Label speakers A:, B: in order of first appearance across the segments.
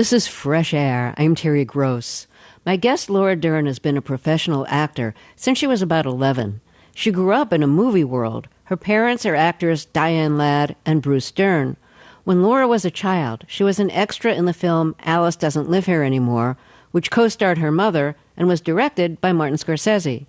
A: This is Fresh Air. I'm Terry Gross. My guest, Laura Dern, has been a professional actor since she was about 11. She grew up in a movie world. Her parents are actors Diane Ladd and Bruce Dern. When Laura was a child, she was an extra in the film Alice Doesn't Live Here Anymore, which co-starred her mother and was directed by Martin Scorsese.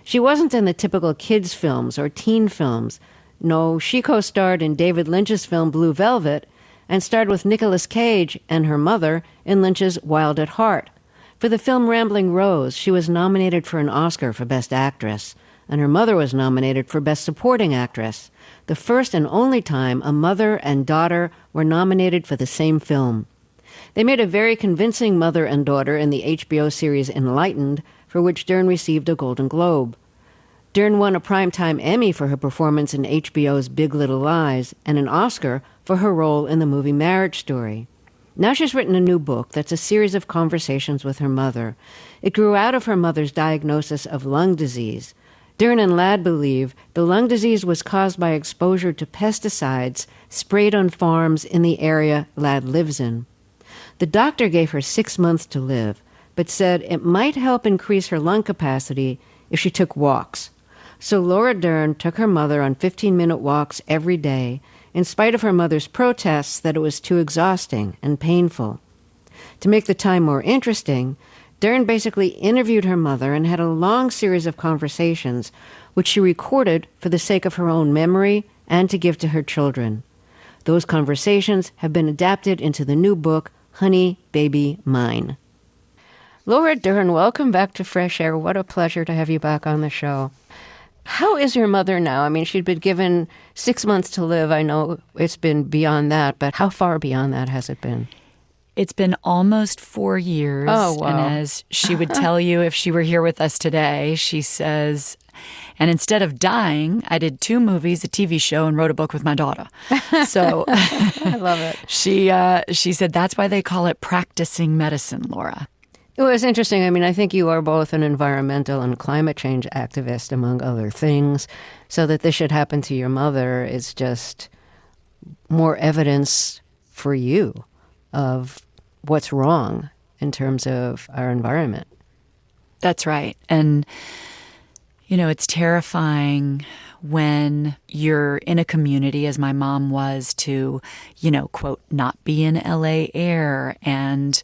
A: She wasn't in the typical kids' films or teen films. No, she co-starred in David Lynch's film Blue Velvet and starred with Nicolas Cage and her mother in Lynch's Wild at Heart. For the film Rambling Rose, she was nominated for an Oscar for Best Actress, and her mother was nominated for Best Supporting Actress, the first and only time a mother and daughter were nominated for the same film. They made a very convincing mother and daughter in the HBO series Enlightened, for which Dern received a Golden Globe. Dern won a Primetime Emmy for her performance in HBO's Big Little Lies and an Oscar for her role in the movie Marriage Story. Now she's written a new book that's a series of conversations with her mother. It grew out of her mother's diagnosis of lung disease. Dern and Ladd believe the lung disease was caused by exposure to pesticides sprayed on farms in the area Ladd lives in. The doctor gave her 6 months to live, but said it might help increase her lung capacity if she took walks. So Laura Dern took her mother on 15-minute walks every day, in spite of her mother's protests that it was too exhausting and painful. To make the time more interesting, Dern basically interviewed her mother and had a long series of conversations, which she recorded for the sake of her own memory and to give to her children. Those conversations have been adapted into the new book, Honey, Baby, Mine. Laura Dern, welcome back to Fresh Air. What a pleasure to have you back on the show. How is your mother now? I mean, she'd been given 6 months to live. I know it's been beyond that, but how far beyond that has it been?
B: It's been almost 4 years.
A: Oh, wow.
B: And as she would tell you if she were here with us today, she says, and instead of dying, I did 2 movies, a TV show, and wrote a book with my daughter. So
A: I love it.
B: She said that's why they call it practicing medicine, Laura.
A: It was interesting. I mean, I think you are both an environmental and climate change activist, among other things. So that this should happen to your mother is just more evidence for you of what's wrong in terms of our environment.
B: That's right. And, you know, it's terrifying when you're in a community, as my mom was, to, you know, quote, not be in LA air and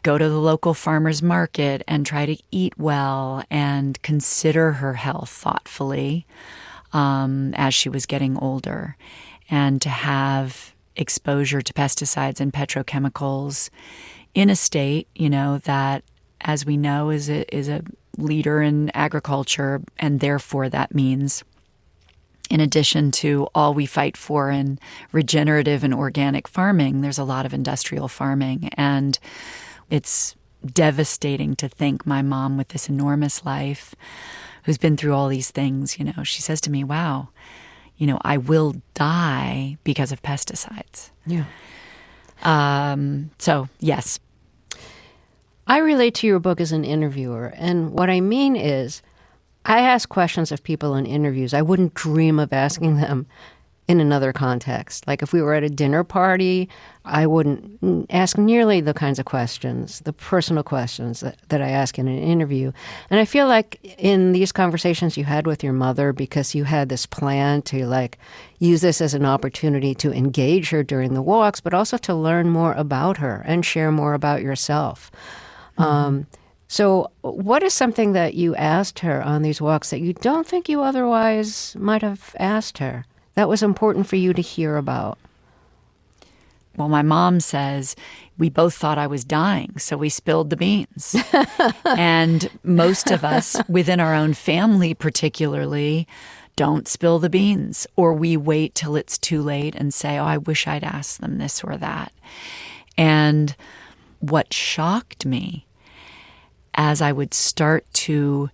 B: go to the local farmer's market and try to eat well and consider her health thoughtfully as she was getting older, and to have exposure to pesticides and petrochemicals in a state, you know, that, as we know, is a leader in agriculture, and therefore that means, in addition to all we fight for in regenerative and organic farming, there's a lot of industrial farming. And it's devastating to think my mom, with this enormous life, who's been through all these things, you know, she says to me, wow, you know, I will die because of pesticides.
A: Yeah.
B: So, yes.
A: I relate to your book as an interviewer. And what I mean is, I ask questions of people in interviews I wouldn't dream of asking them in another context. Like if we were at a dinner party, I wouldn't ask nearly the kinds of questions, the personal questions that I ask in an interview. And I feel like in these conversations you had with your mother, because you had this plan to like use this as an opportunity to engage her during the walks, but also to learn more about her and share more about yourself. Mm-hmm. So what is something that you asked her on these walks that you don't think you otherwise might have asked her that was important for you to hear about?
B: Well, my mom says we both thought I was dying, so we spilled the beans. And most of us, within our own family particularly, don't spill the beans, or we wait till it's too late and say, oh, I wish I'd asked them this or that. And what shocked me as I would start to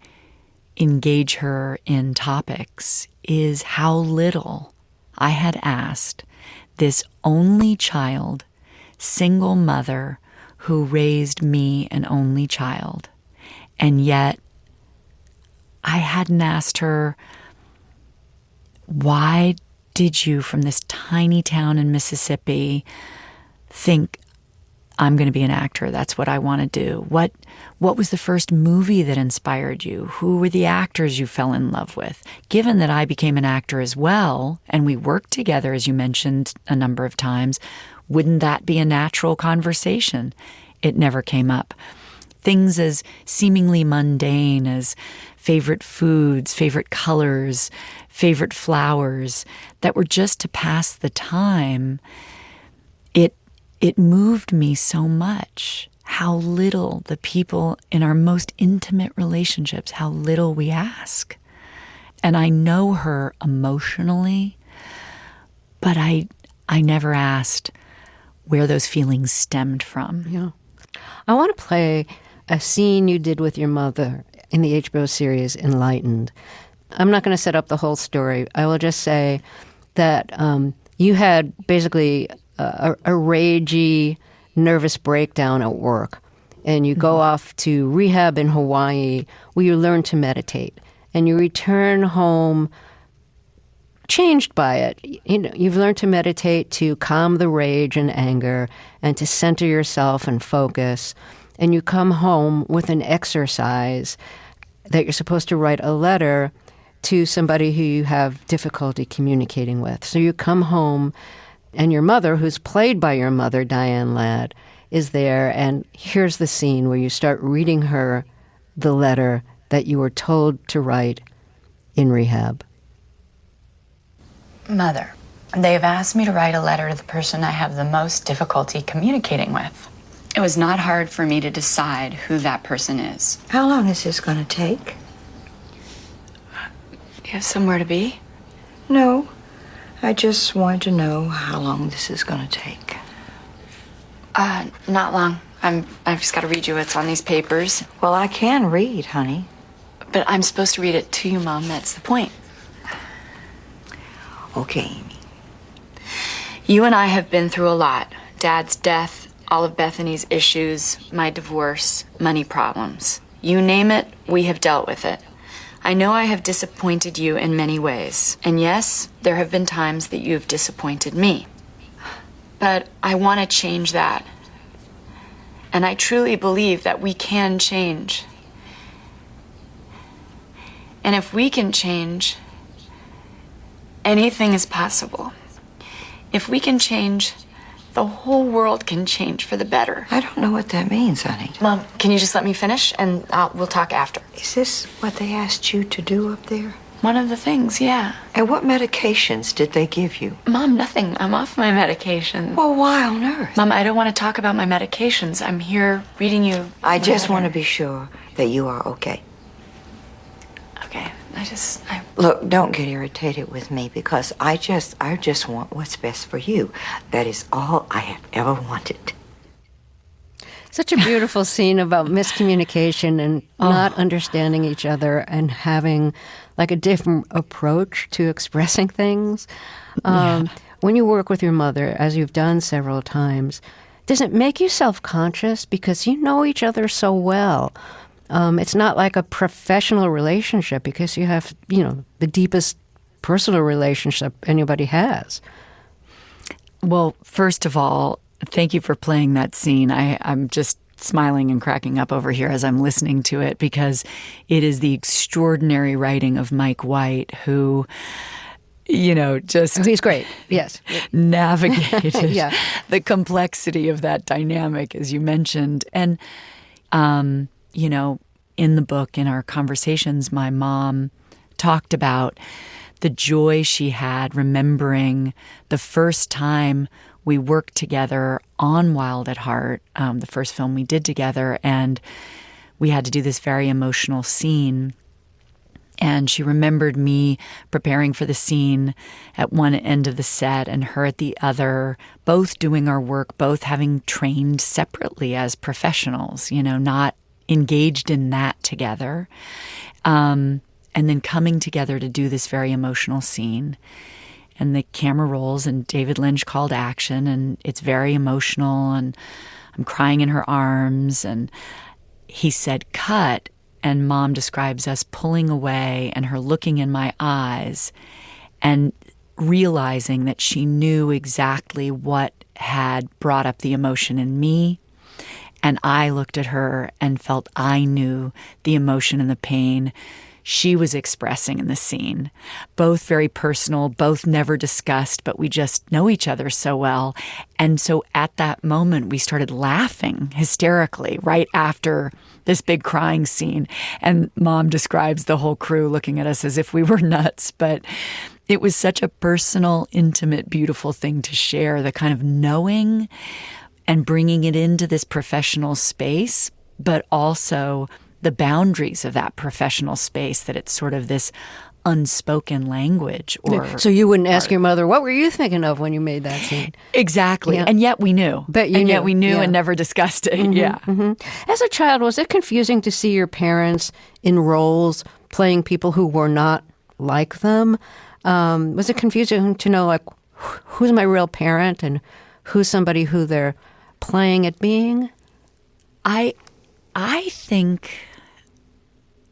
B: engage her in topics is how little I had asked this only child, single mother who raised me, an only child. And yet I hadn't asked her, why did you, from this tiny town in Mississippi, think I'm going to be an actor. That's what I want to do. What was the first movie that inspired you? Who were the actors you fell in love with? Given that I became an actor as well, and we worked together, as you mentioned a number of times, wouldn't that be a natural conversation? It never came up. Things as seemingly mundane as favorite foods, favorite colors, favorite flowers that were just to pass the time, it moved me so much how little the people in our most intimate relationships, how little we ask. And I know her emotionally, but I never asked where those feelings stemmed from.
A: Yeah. I want to play a scene you did with your mother in the HBO series Enlightened. I'm not going to set up the whole story. I will just say that you had basically a ragey, nervous breakdown at work, and you go off to rehab in Hawaii where you learn to meditate, and you return home changed by it. You know, you've learned to meditate to calm the rage and anger and to center yourself and focus, and you come home with an exercise that you're supposed to write a letter to somebody who you have difficulty communicating with. So you come home, and your mother, who's played by your mother, Diane Ladd, is there, and here's the scene where you start reading her the letter that you were told to write in rehab.
C: Mother, they've asked me to write a letter to the person I have the most difficulty communicating with. It was not hard for me to decide who that person is.
D: How long is this going to take?
C: You have somewhere to be?
D: No. I just wanted to know how long this is going to take.
C: Not long. I've just got to read you what's on these papers.
D: Well, I can read, honey.
C: But I'm supposed to read it to you, Mom. That's the point.
D: Okay, Amy.
C: You and I have been through a lot. Dad's death, all of Bethany's issues, my divorce, money problems. You name it, we have dealt with it. I know I have disappointed you in many ways. And yes, there have been times that you have disappointed me. But I want to change that. And I truly believe that we can change. And if we can change, anything is possible. If we can change, the whole world can change for the better.
D: I don't know what that means, honey.
C: Mom, can you just let me finish and we'll talk after?
D: Is this what they asked you to do up there?
C: One of the things, yeah.
D: And what medications did they give you?
C: Mom, nothing. I'm off my medication.
D: Well, why on earth?
C: Mom, I don't want to talk about my medications. I'm here reading you.
D: I just want to be sure that you are okay.
C: Okay,
D: Look, don't get irritated with me because I just want what's best for you. That is all I have ever wanted.
A: Such a beautiful scene about miscommunication and not understanding each other and having like a different approach to expressing things. When you work with your mother, as you've done several times, does it make you self-conscious because you know each other so well? It's not like a professional relationship because you have, the deepest personal relationship anybody has.
B: Well, first of all, thank you for playing that scene. I'm just smiling and cracking up over here as I'm listening to it because it is the extraordinary writing of Mike White who,
A: he's great. Yes.
B: Navigated the complexity of that dynamic, as you mentioned. And, in the book, in our conversations, my mom talked about the joy she had remembering the first time we worked together on Wild at Heart, the first film we did together, and we had to do this very emotional scene. And she remembered me preparing for the scene at one end of the set and her at the other, both doing our work, both having trained separately as professionals, not engaged in that together. And then coming together to do this very emotional scene. And the camera rolls and David Lynch called action and it's very emotional and I'm crying in her arms and he said, cut. And Mom describes us pulling away and her looking in my eyes and realizing that she knew exactly what had brought up the emotion in me And I looked at her and felt I knew the emotion and the pain she was expressing in the scene. Both very personal, both never discussed, but we just know each other so well. And so at that moment, we started laughing hysterically right after this big crying scene. And Mom describes the whole crew looking at us as if we were nuts. But it was such a personal, intimate, beautiful thing to share, the kind of knowing and bringing it into this professional space, but also the boundaries of that professional space, that it's sort of this unspoken language.
A: So you wouldn't ask your mother, what were you thinking of when you made that scene?
B: Exactly. Yeah. And yet we knew. Yet we knew and never discussed it. Yeah.
A: As a child, was it confusing to see your parents in roles playing people who were not like them? Was it confusing to know, like, who's my real parent and who's somebody who they're playing at being?
B: I think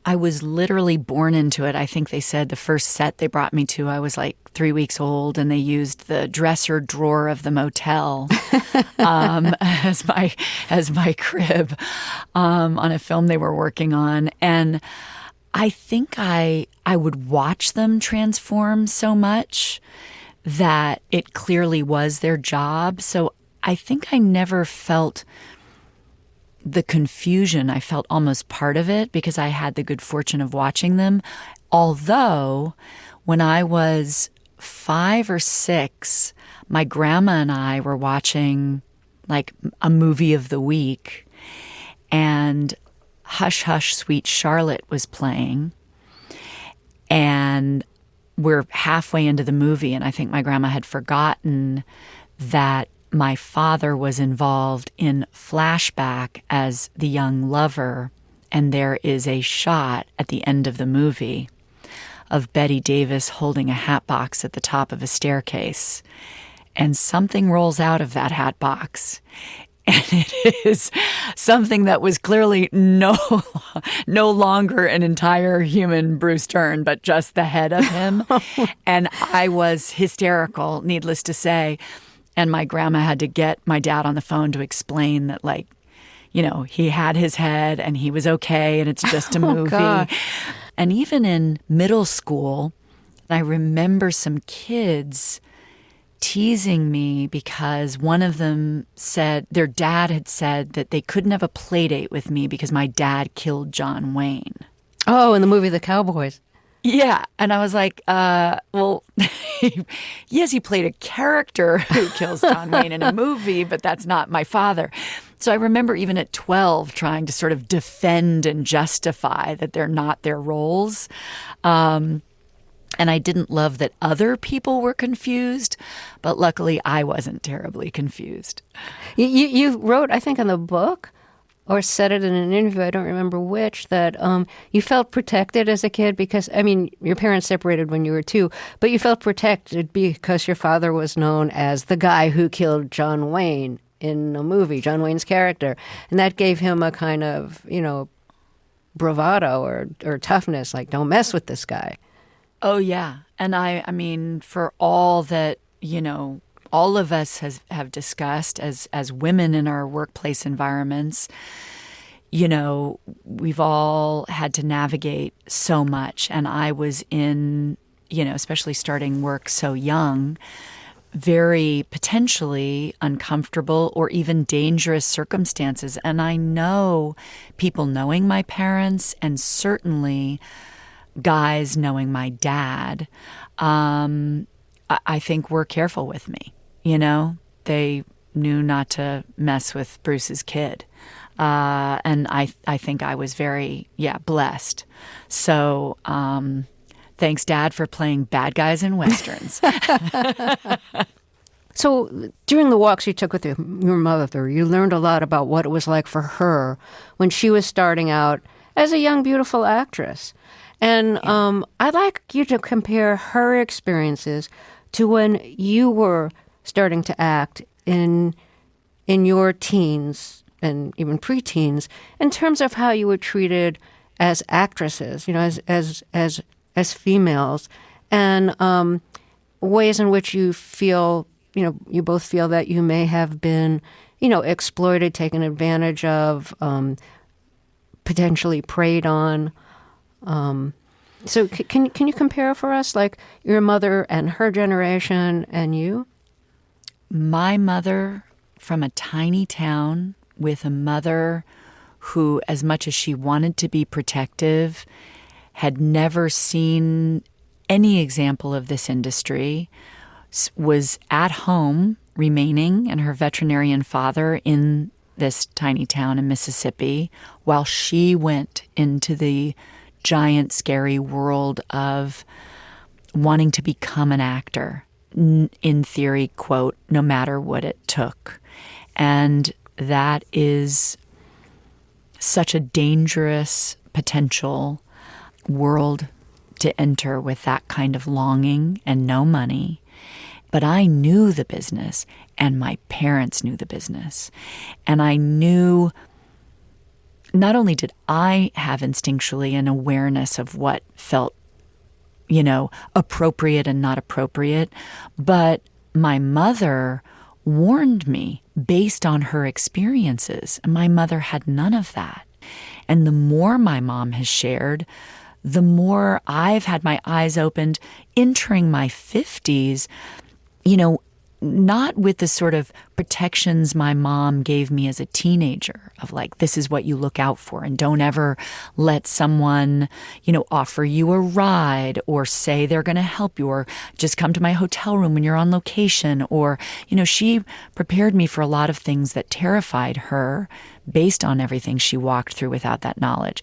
B: I was literally born into it. I think they said the first set they brought me to, I was like 3 weeks old, and they used the dresser drawer of the motel as my crib on a film they were working on. And I think I would watch them transform so much that it clearly was their job. So I think I never felt the confusion. I felt almost part of it because I had the good fortune of watching them. Although when I was 5 or 6, my grandma and I were watching like a movie of the week, and Hush Hush Sweet Charlotte was playing, and we're halfway into the movie, and I think my grandma had forgotten that my father was involved in flashback as the young lover, and there is a shot at the end of the movie of Betty Davis holding a hat box at the top of a staircase, and something rolls out of that hat box. And it is something that was clearly no longer an entire human Bruce Dern, but just the head of him. And I was hysterical, needless to say. And my grandma had to get my dad on the phone to explain that, like, you know, he had his head and he was okay and it's just a movie.
A: God.
B: And even in middle school, I remember some kids teasing me because one of them said their dad had said that they couldn't have a play date with me because my dad killed John Wayne.
A: Oh, in the movie The Cowboys.
B: Yeah. And I was like, well, yes, he played a character who kills John Wayne in a movie, but that's not my father. So I remember even at 12 trying to sort of defend and justify that they're not their roles. And I didn't love that other people were confused, but luckily I wasn't terribly confused.
A: You wrote, I think, in the book, or said it in an interview, I don't remember which, that you felt protected as a kid because, I mean, your parents separated when you were 2, but you felt protected because your father was known as the guy who killed John Wayne in a movie, John Wayne's character. And that gave him a kind of, you know, bravado or toughness, like, don't mess with this guy.
B: Oh, yeah. And I mean, for all that, you know, all of us have discussed as women in our workplace environments, you know, we've all had to navigate so much. And I was in, you know, especially starting work so young, very potentially uncomfortable or even dangerous circumstances. And I know people knowing my parents, and certainly guys knowing my dad, I think were careful with me. You know, they knew not to mess with Bruce's kid. And I think I was very, blessed. So thanks, Dad, for playing bad guys in Westerns.
A: So during the walks you took with your mother, you learned a lot about what it was like for her when she was starting out as a young, beautiful actress. And I'd like you to compare her experiences to when you were starting to act in your teens and even preteens, in terms of how you were treated as actresses, you know, as females, and ways in which you feel, you know, you both feel that you may have been, exploited, taken advantage of, potentially preyed on. So can you compare for us, like your mother and her generation and you?
B: My mother, from a tiny town with a mother who, as much as she wanted to be protective, had never seen any example of this industry, was at home remaining, and her veterinarian father in this tiny town in Mississippi, while she went into the giant, scary world of wanting to become an actor, in theory, quote, no matter what it took. And that is such a dangerous potential world to enter with that kind of longing and no money. But I knew the business, and my parents knew the business. And I knew, not only did I have instinctually an awareness of what felt, appropriate and not appropriate, but my mother warned me based on her experiences. And my mother had none of that. And the more my mom has shared, the more I've had my eyes opened entering my 50s, not with the sort of protections my mom gave me as a teenager of like, this is what you look out for, and don't ever let someone, offer you a ride or say they're going to help you, or just come to my hotel room when you're on location. Or, she prepared me for a lot of things that terrified her based on everything she walked through without that knowledge.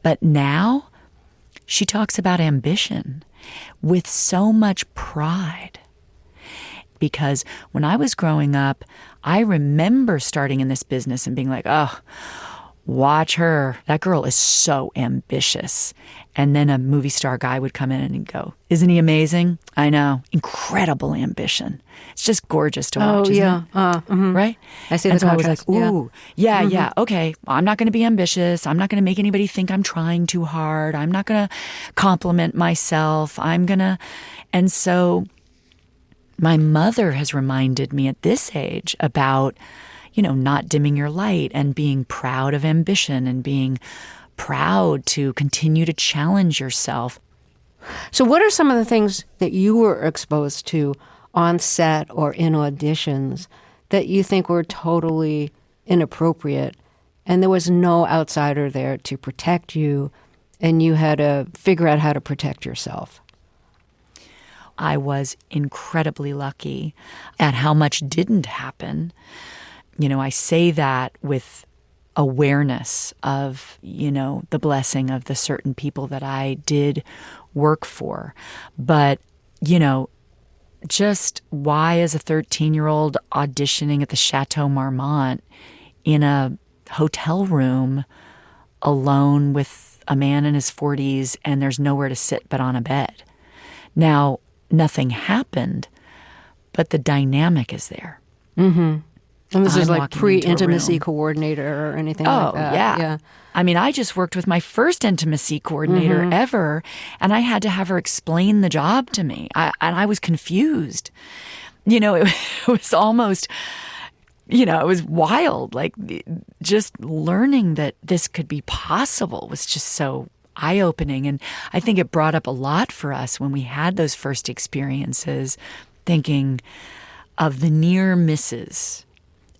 B: But now she talks about ambition with so much pride. Because when I was growing up, I remember starting in this business and being like, oh, watch her. That girl is so ambitious. And then a movie star guy would come in and go, isn't he amazing? I know. Incredible ambition. It's just gorgeous to watch.
A: Oh, yeah.
B: Right?
A: I see the
B: and so
A: contrast.
B: I was like, ooh, yeah, okay. Well, I'm not going to be ambitious. I'm not going to make anybody think I'm trying too hard. I'm not going to compliment myself. And so my mother has reminded me at this age about, not dimming your light and being proud of ambition and being proud to continue to challenge yourself.
A: So what are some of the things that you were exposed to on set or in auditions that you think were totally inappropriate, and there was no outsider there to protect you, and you had to figure out how to protect yourself?
B: I was incredibly lucky at how much didn't happen. I say that with awareness of, the blessing of the certain people that I did work for. But, just why as a 13-year-old auditioning at the Chateau Marmont in a hotel room alone with a man in his 40s and there's nowhere to sit but on a bed. Now, nothing happened, but the dynamic is there.
A: Mm-hmm. And this is like pre-intimacy
B: coordinator
A: coordinator or anything like that.
B: Yeah. I mean, I just worked with my first intimacy coordinator ever, and I had to have her explain the job to me. And I was confused. It was almost, it was wild. Like, just learning that this could be possible was just so eye-opening. And I think it brought up a lot for us when we had those first experiences, thinking of the near misses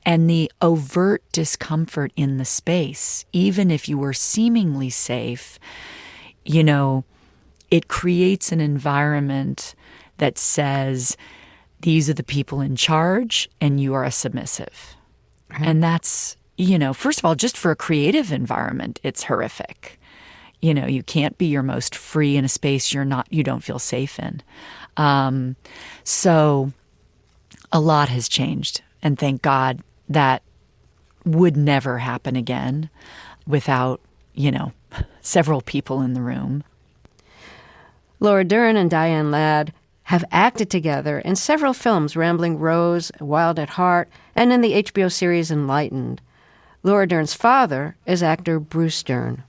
B: and the overt discomfort in the space. Even if you were seemingly safe, it creates an environment that says, these are the people in charge and you are a submissive. Right. And that's, first of all, just for a creative environment, it's horrific. You can't be your most free in a space you don't feel safe in. So a lot has changed, and thank God that would never happen again without, several people in the room.
A: Laura Dern and Diane Ladd have acted together in several films, Rambling Rose, Wild at Heart, and in the HBO series Enlightened. Laura Dern's father is actor Bruce Dern.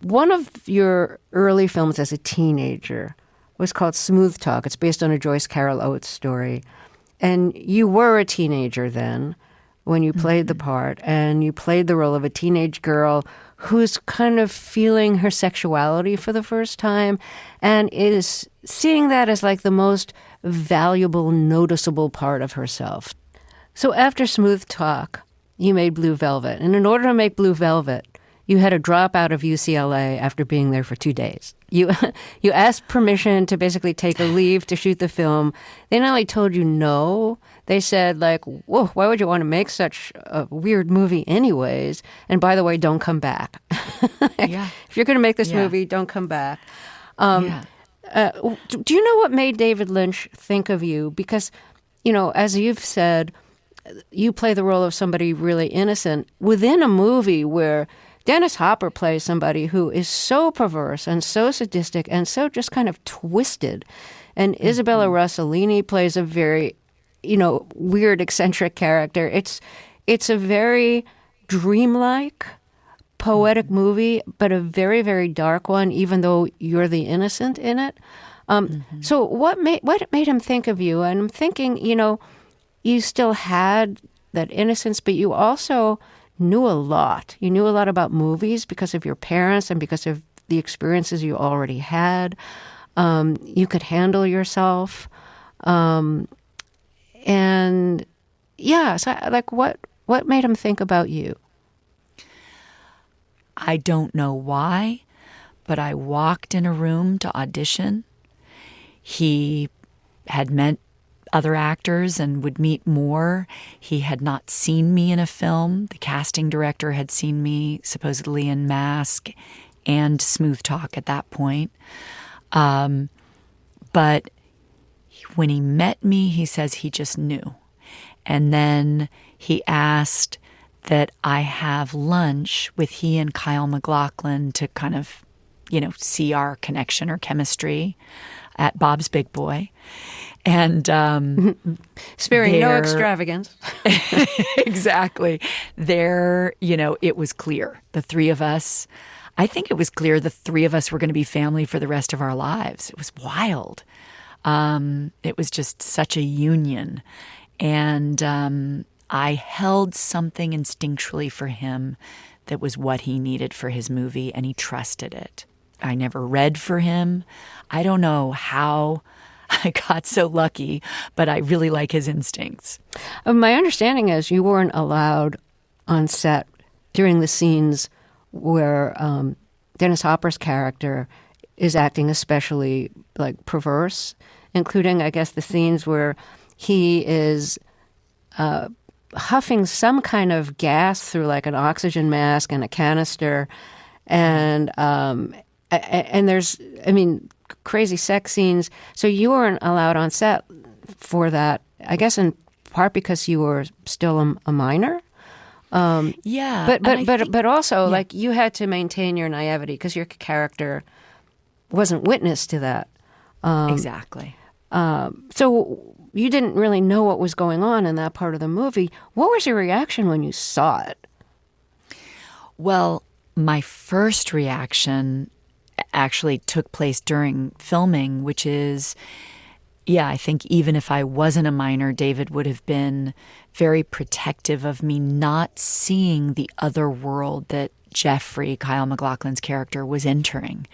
A: One of your early films as a teenager was called Smooth Talk. It's based on a Joyce Carol Oates story. And you were a teenager then when you played the part, and you played the role of a teenage girl who's kind of feeling her sexuality for the first time and is seeing that as like the most valuable, noticeable part of herself. So after Smooth Talk, you made Blue Velvet. And in order to make Blue Velvet, you had to drop out of UCLA after being there for 2 days. You asked permission to basically take a leave to shoot the film. They not only told you no, they said, like, whoa, why would you want to make such a weird movie anyways? And by the way, don't come back.
B: Yeah.
A: If you're going to make this movie, don't come back. Do you know what made David Lynch think of you? Because, you know, as you've said, you play the role of somebody really innocent within a movie where Dennis Hopper plays somebody who is so perverse and so sadistic and so just kind of twisted. And Isabella Rossellini plays a very, you know, weird, eccentric character. It's a very dreamlike, poetic movie, but a very, very dark one, even though you're the innocent in it. So what made him think of you? And I'm thinking, you know, you still had that innocence, but you also knew a lot. You knew a lot about movies because of your parents and because of the experiences you already had. You could handle yourself. And yeah, so like what made him think about you?
B: I don't know why, but I walked in a room to audition. He had met other actors and would meet more. He had not seen me in a film. The casting director had seen me supposedly in Mask and Smooth Talk at that point. But when he met me, he says he just knew. And then he asked that I have lunch with he and Kyle MacLachlan to kind of, you know, see our connection or chemistry at Bob's Big Boy. And
A: sparing no extravagance.
B: Exactly. There, you know, it was clear. The three of us, I think it was clear the three of us were going to be family for the rest of our lives. It was wild. It was just such a union. And I held something instinctually for him that was what he needed for his movie, and he trusted it. I never read for him. I don't know how I got so lucky, but I really like his instincts.
A: My understanding is you weren't allowed on set during the scenes where Dennis Hopper's character is acting especially like perverse, including, I guess, the scenes where he is huffing some kind of gas through like an oxygen mask and a canister, and there's, I mean, crazy sex scenes. So you weren't allowed on set for that, I guess in part because you were still a minor.
B: Yeah.
A: But also, like, you had to maintain your naivety because your character wasn't witness to that.
B: Exactly.
A: So you didn't really know what was going on in that part of the movie. What was your reaction when you saw it?
B: Well, my first reaction actually took place during filming, which is, yeah, I think even if I wasn't a minor, David would have been very protective of me not seeing the other world that Jeffrey, Kyle MacLachlan's character, was entering.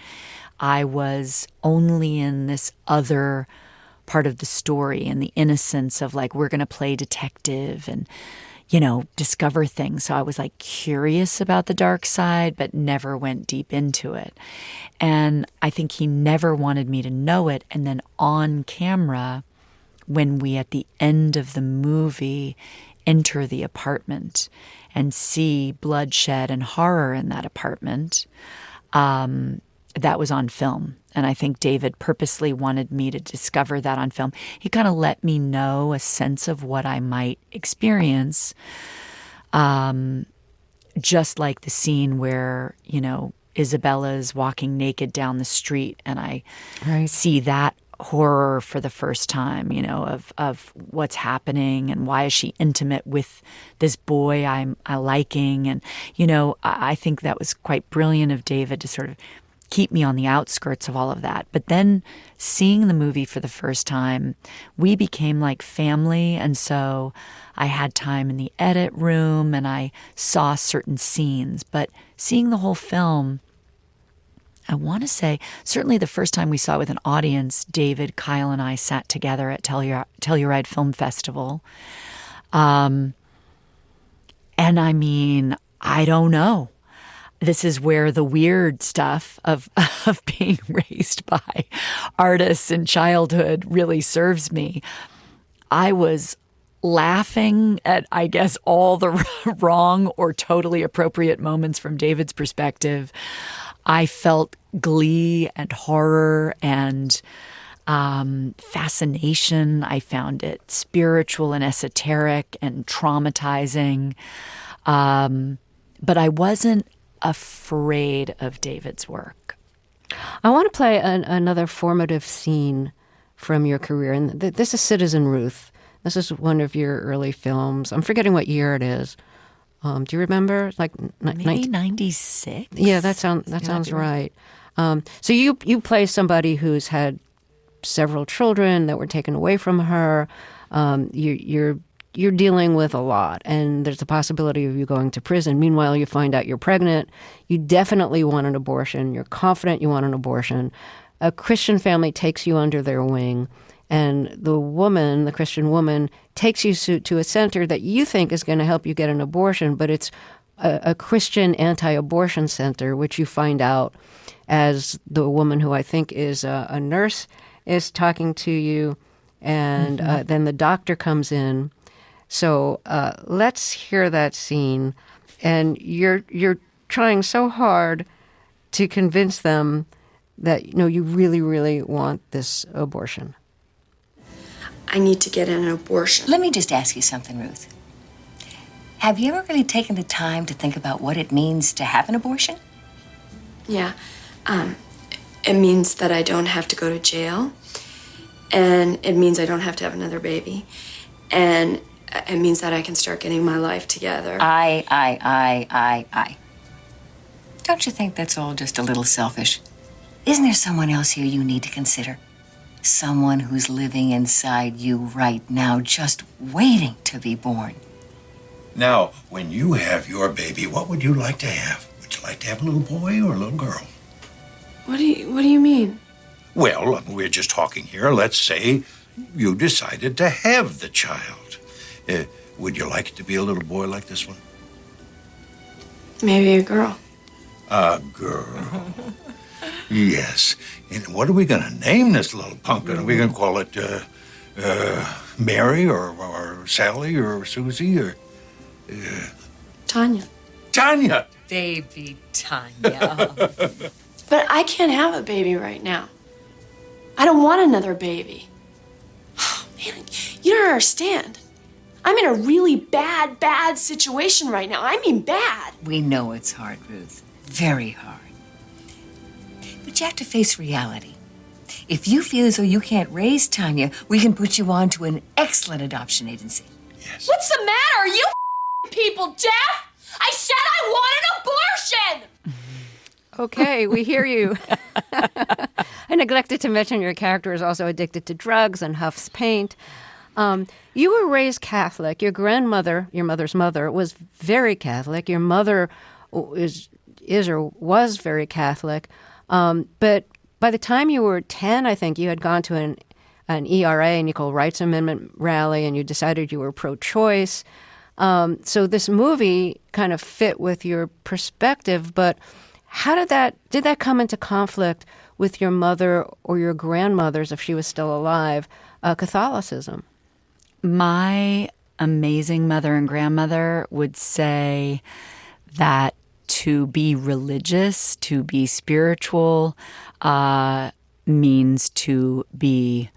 B: I was only in this other part of the story and the innocence of, like, we're going to play detective and, you know, discover things. So I was like curious about the dark side, but never went deep into it. And I think he never wanted me to know it. And then on camera, when we at the end of the movie enter the apartment and see bloodshed and horror in that apartment, that was on film. And I think David purposely wanted me to discover that on film. He kind of let me know a sense of what I might experience. Just like the scene where, you know, Isabella's walking naked down the street and I see that horror for the first time, you know, of what's happening and why is she intimate with this boy I'm liking. And, you know, I think that was quite brilliant of David to sort of keep me on the outskirts of all of that. But then seeing the movie for the first time, we became like family. And so I had time in the edit room and I saw certain scenes. But seeing the whole film, I want to say, certainly the first time we saw it with an audience, David, Kyle, and I sat together at Telluride Film Festival. And I mean, I don't know. This is where the weird stuff of being raised by artists in childhood really serves me. I was laughing at, I guess, all the wrong or totally appropriate moments from David's perspective. I felt glee and horror and fascination. I found it spiritual and esoteric and traumatizing. But I wasn't afraid of David's work.
A: I want to play another formative scene from your career. And this is Citizen Ruth. This is one of your early films. I'm forgetting what year it is. Do you remember? Like
B: maybe 96?
A: Yeah, that sounds right. So you play somebody who's had several children that were taken away from her. You're dealing with a lot, and there's a possibility of you going to prison. Meanwhile, you find out you're pregnant. You definitely want an abortion. You're confident you want an abortion. A Christian family takes you under their wing, and the Christian woman, takes you to a center that you think is going to help you get an abortion, but it's a Christian anti-abortion center, which you find out as the woman who I think is a nurse is talking to you, and then the doctor comes in. So let's hear that scene. And you're trying so hard to convince them that, you really, really want this abortion.
E: I need to get an abortion.
F: Let me just ask you something, Ruth. Have you ever really taken the time to think about what it means to have an abortion?
E: Yeah. It means that I don't have to go to jail. And it means I don't have to have another baby. And it means that I can start getting my life together.
F: I. Don't you think that's all just a little selfish? Isn't there someone else here you need to consider? Someone who's living inside you right now, just waiting to be born.
G: Now, when you have your baby, what would you like to have? Would you like to have a little boy or a little girl?
E: What do you mean?
G: Well, we're just talking here. Let's say you decided to have the child. Would you like it to be a little boy like this one?
E: Maybe a girl.
G: A girl. Yes. And what are we going to name this little pumpkin? Are we going to call it Mary or Sally or Susie or...
E: Tanya.
G: Tanya!
F: Baby Tanya.
E: But I can't have a baby right now. I don't want another baby. Man, you don't understand. I'm in a really bad situation right now. I mean bad.
F: We know it's hard, Ruth. Very hard. But you have to face reality. If you feel as though you can't raise Tanya, we can put you on to an excellent adoption agency.
G: Yes.
E: What's the matter? Are you people deaf? I said I want an abortion!
A: Okay, we hear you. I neglected to mention your character is also addicted to drugs and huffs paint. You were raised Catholic. Your grandmother, your mother's mother, was very Catholic. Your mother is or was very Catholic. But by the time you were 10, I think, you had gone to an ERA, an Equal Rights Amendment rally, and you decided you were pro-choice. So this movie kind of fit with your perspective, but how did that come into conflict with your mother or your grandmother's, if she was still alive, Catholicism?
B: My amazing mother and grandmother would say that to be religious, to be spiritual, means to be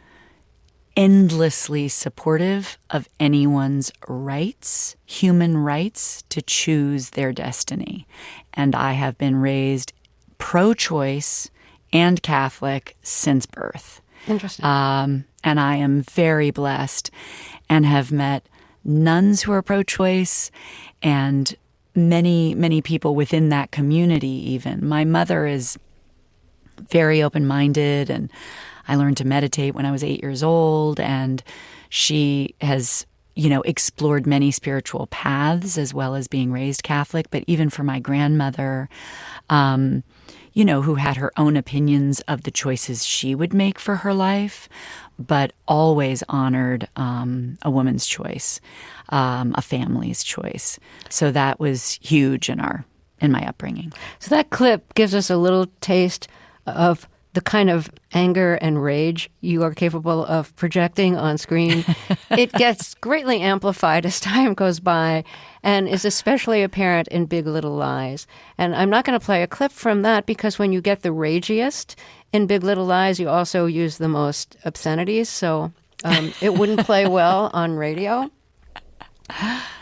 B: endlessly supportive of anyone's rights, human rights, to choose their destiny. And I have been raised pro-choice and Catholic since birth.
A: Interesting.
B: And I am very blessed and have met nuns who are pro-choice and many, many people within that community even. My mother is very open-minded, and I learned to meditate when I was 8 years old, and she has, explored many spiritual paths as well as being raised Catholic. But even for my grandmother, who had her own opinions of the choices she would make for her life, but always honored a woman's choice, a family's choice. So that was huge in my upbringing.
A: So that clip gives us a little taste of the kind of anger and rage you are capable of projecting on screen. It gets greatly amplified as time goes by and is especially apparent in Big Little Lies. And I'm not going to play a clip from that because when you get the ragiest in Big Little Lies, you also use the most obscenities. So it wouldn't play well on radio.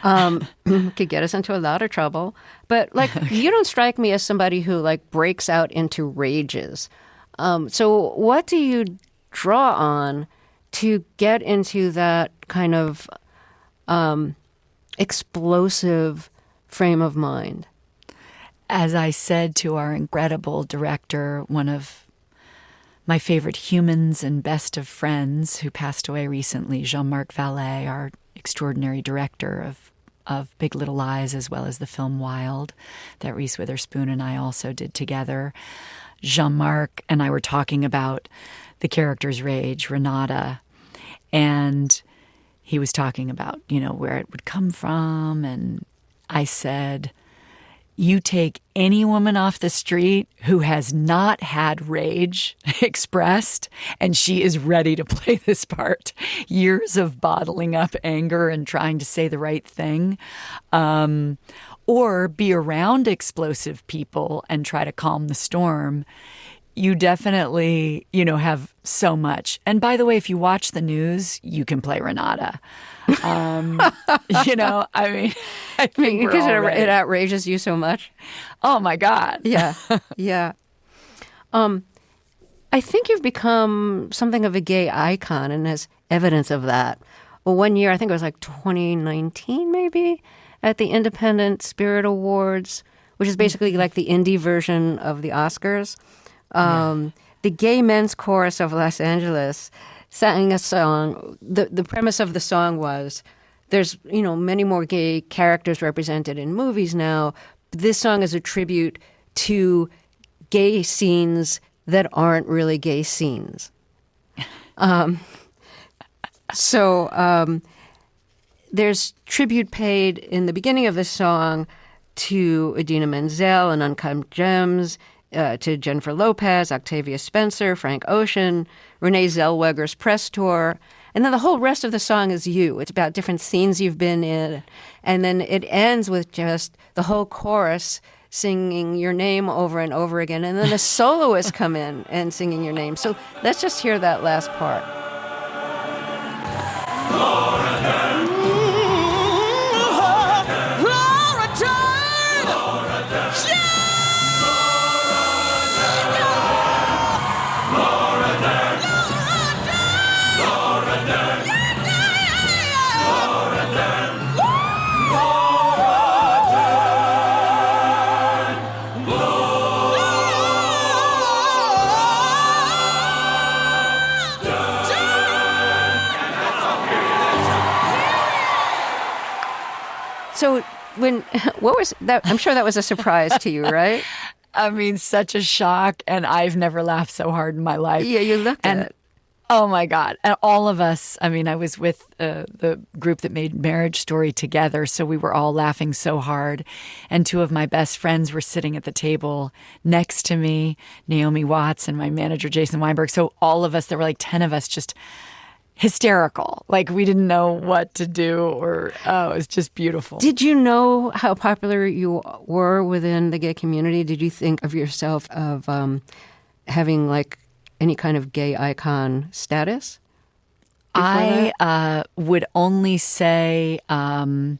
A: Could get us into a lot of trouble. But you don't strike me as somebody who breaks out into rages. So what do you draw on to get into that kind of explosive frame of mind?
B: As I said to our incredible director, one of my favorite humans and best of friends who passed away recently, Jean-Marc Vallée, our extraordinary director of Big Little Lies, as well as the film Wild that Reese Witherspoon and I also did together. Jean-Marc and I were talking about the character's rage, Renata, and he was talking about, where it would come from. And I said, you take any woman off the street who has not had rage expressed, and she is ready to play this part. Years of bottling up anger and trying to say the right thing. Or be around explosive people and try to calm the storm. You definitely, have so much. And by the way, if you watch the news, you can play Renata. I think
A: because it outrages you so much.
B: Oh my God.
A: Yeah. Yeah. I think you've become something of a gay icon, and as evidence of that. Well, one year, I think it was 2019 maybe, at the Independent Spirit Awards, which is basically like the indie version of the Oscars. The Gay Men's Chorus of Los Angeles sang a song. The premise of the song was there's, many more gay characters represented in movies now. This song is a tribute to gay scenes that aren't really gay scenes. There's tribute paid in the beginning of the song to Idina Menzel and Uncut Gems, to Jennifer Lopez, Octavia Spencer, Frank Ocean, Renee Zellweger's press tour. And then the whole rest of the song is you. It's about different scenes you've been in. And then it ends with just the whole chorus singing your name over and over again. And then the soloists come in and singing your name. So let's just hear that last part.
H: Laura Dern. Laura Dern. Laura Dern. Yeah! Laura Dern. Laura Dern. Laura Dern.
A: So what was that? I'm sure that was a surprise to you, right?
B: I mean, such a shock, and I've never laughed so hard in my life.
A: Yeah, you looked at it.
B: Oh my God. And all of us, I was with the group that made Marriage Story together, so we were all laughing so hard. And two of my best friends were sitting at the table next to me, Naomi Watts and my manager, Jason Weinberg. So all of us, there were 10 of us, just hysterical. We didn't know what to do, it was just beautiful.
A: Did you know how popular you were within the gay community? Did you think of yourself of having any kind of gay icon status?
B: I would only say by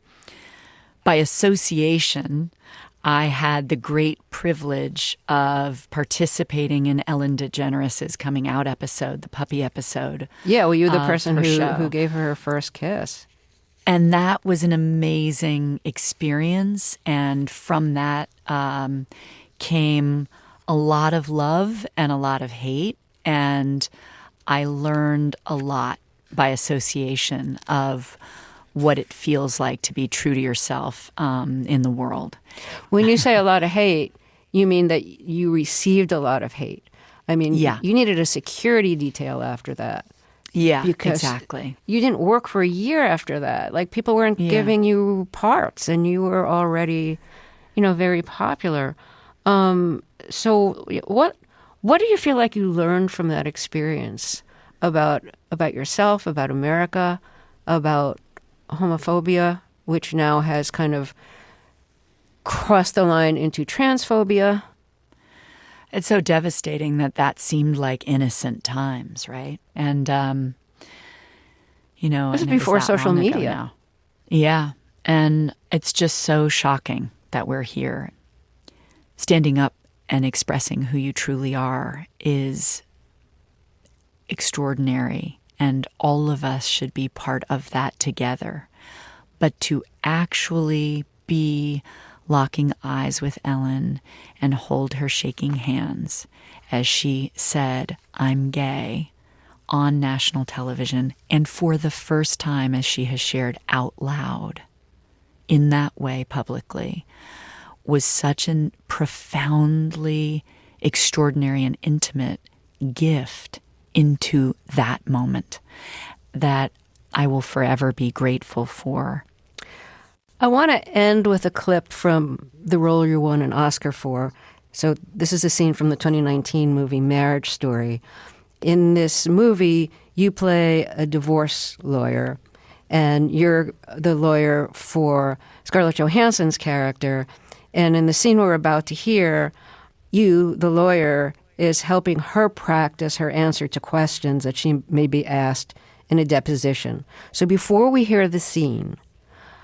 B: association, I had the great privilege of participating in Ellen DeGeneres' coming out episode, the puppy episode.
A: Yeah, well, you were the person
B: who
A: gave her first kiss.
B: And that was an amazing experience. And from that came a lot of love and a lot of hate. And I learned a lot by association of what it feels like to be true to yourself in the world.
A: When you say a lot of hate, you mean that you received a lot of hate. I mean,
B: Yeah.
A: you needed a security detail after that.
B: Yeah,
A: Because
B: exactly.
A: you didn't work for a year after that. Like, people weren't giving you parts, and you were already, very popular. So what do you feel like you learned from that experience about yourself, about America, about homophobia, which now has kind of crossed the line into transphobia?
B: It's so devastating that seemed like innocent times, right? And,
A: This is
B: and it was
A: before
B: that
A: social
B: long ago
A: media.
B: now. Yeah. And it's just so shocking that we're here. Standing up and expressing who you truly are is extraordinary. And all of us should be part of that together. But to actually be locking eyes with Ellen and hold her shaking hands as she said, "I'm gay," on national television, and for the first time, as she has shared out loud in that way publicly, was such a profoundly extraordinary and intimate gift into that moment that I will forever be grateful for.
A: I want to end with a clip from the role you won an Oscar for. So this is a scene from the 2019 movie Marriage Story. In this movie, you play a divorce lawyer, and you're the lawyer for Scarlett Johansson's character. And in the scene we're about to hear, you, the lawyer, is helping her practice her answer to questions that she may be asked in a deposition. So before we hear the scene,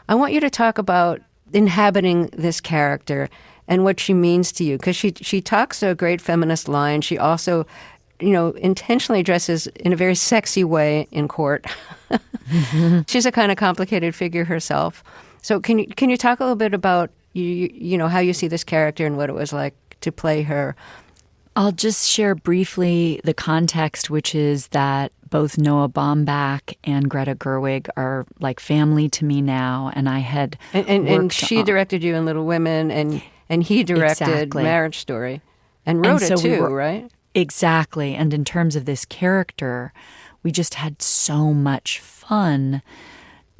A: I want you to talk about inhabiting this character and what she means to you, because she talks a great feminist line. She also, intentionally dresses in a very sexy way in court. She's a kind of complicated figure herself. So can you talk a little bit about how you see this character and what it was like to play her?
B: I'll just share briefly the context, which is that both Noah Baumbach and Greta Gerwig are like family to me now, and I had
A: and she directed you in Little Women, and he directed
B: Exactly.
A: Marriage Story, and wrote
B: And
A: it
B: so we
A: too,
B: were-
A: right?
B: Exactly. And in terms of this character, we just had so much fun,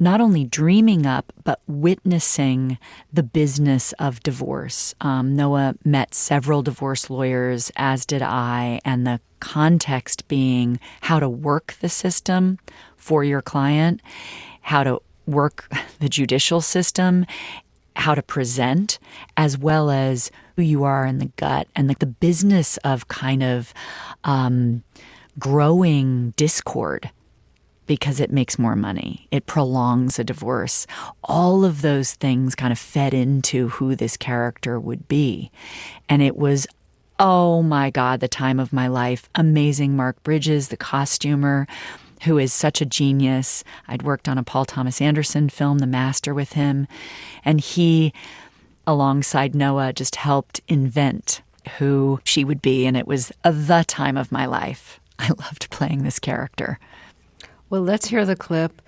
B: not only dreaming up, but witnessing the business of divorce. Noah met several divorce lawyers, as did I, and the context being how to work the system for your client, how to work the judicial system, how to present, as well as who you are in the gut, and the business of kind of growing discord because it makes more money. It prolongs a divorce. All of those things kind of fed into who this character would be. And it was, oh my God, the time of my life. Amazing Mark Bridges, the costumer, who is such a genius. I'd worked on a Paul Thomas Anderson film, The Master, with him. And he, alongside Noah, just helped invent who she would be. And it was the time of my life. I loved playing this character.
A: Well, let's hear the clip.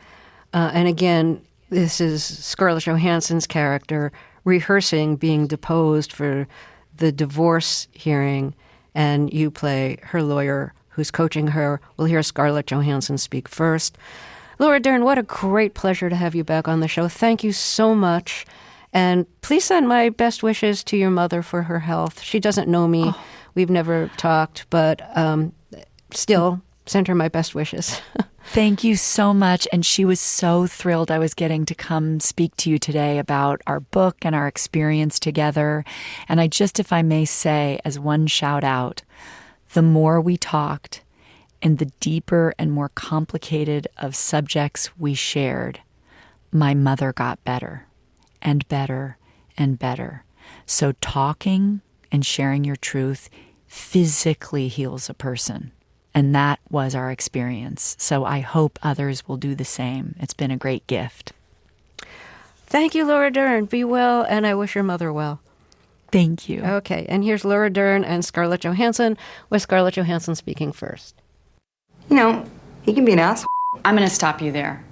A: And again, this is Scarlett Johansson's character rehearsing being deposed for the divorce hearing, and you play her lawyer who's coaching her. We'll hear Scarlett Johansson speak first. Laura Dern, what a great pleasure to have you back on the show. Thank you so much. And please send my best wishes to your mother for her health. She doesn't know me. Oh. We've never talked, but still, send her my best wishes.
B: Thank you so much. And she was so thrilled I was getting to come speak to you today about our book and our experience together. And I just, if I may say, as one shout out, the more we talked and the deeper and more complicated of subjects we shared, my mother got better and better and better. So talking and sharing your truth physically heals a person. And that was our experience. So I hope others will do the same. It's been a great gift.
A: Thank you, Laura Dern. Be well, and I wish your mother well.
B: Thank you.
A: Okay, and here's Laura Dern and Scarlett Johansson, with Scarlett Johansson speaking first.
I: You know, he can be an asshole.
C: I'm going to stop you there.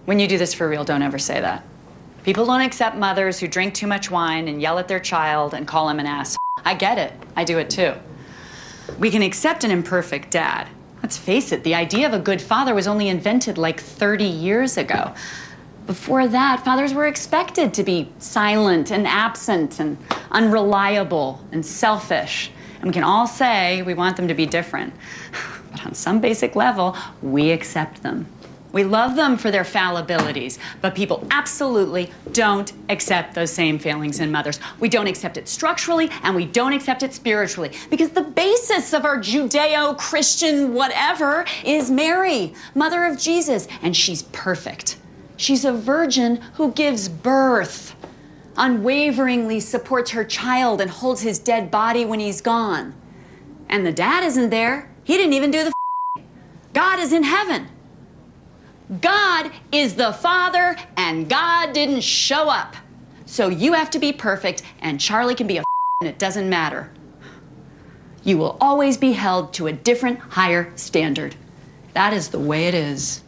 C: When you do this for real, don't ever say that. People don't accept mothers who drink too much wine and yell at their child and call him an ass. I get it. I do it too. We can accept an imperfect dad. Let's face it, the idea of a good father was only invented like 30 years ago. Before that, fathers were expected to be silent and absent and unreliable and selfish. And we can all say we want them to be different. But on some basic level, we accept them. We love them for their fallibilities, but people absolutely don't accept those same failings in mothers. We don't accept it structurally, and we don't accept it spiritually, because the basis of our Judeo-Christian whatever is Mary, mother of Jesus, and she's perfect. She's a virgin who gives birth, unwaveringly supports her child, and holds his dead body when he's gone. And the dad isn't there. He didn't even do the God is in heaven. God is the Father, and God didn't show up. So you have to be perfect, and Charlie can be a and it doesn't matter. You will always be held to a different, higher standard. That is the way it is.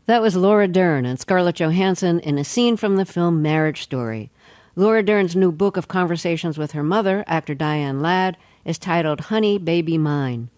A: That was Laura Dern and Scarlett Johansson in a scene from the film Marriage Story. Laura Dern's new book of conversations with her mother, actor Diane Ladd, is titled Honey, Baby Mine.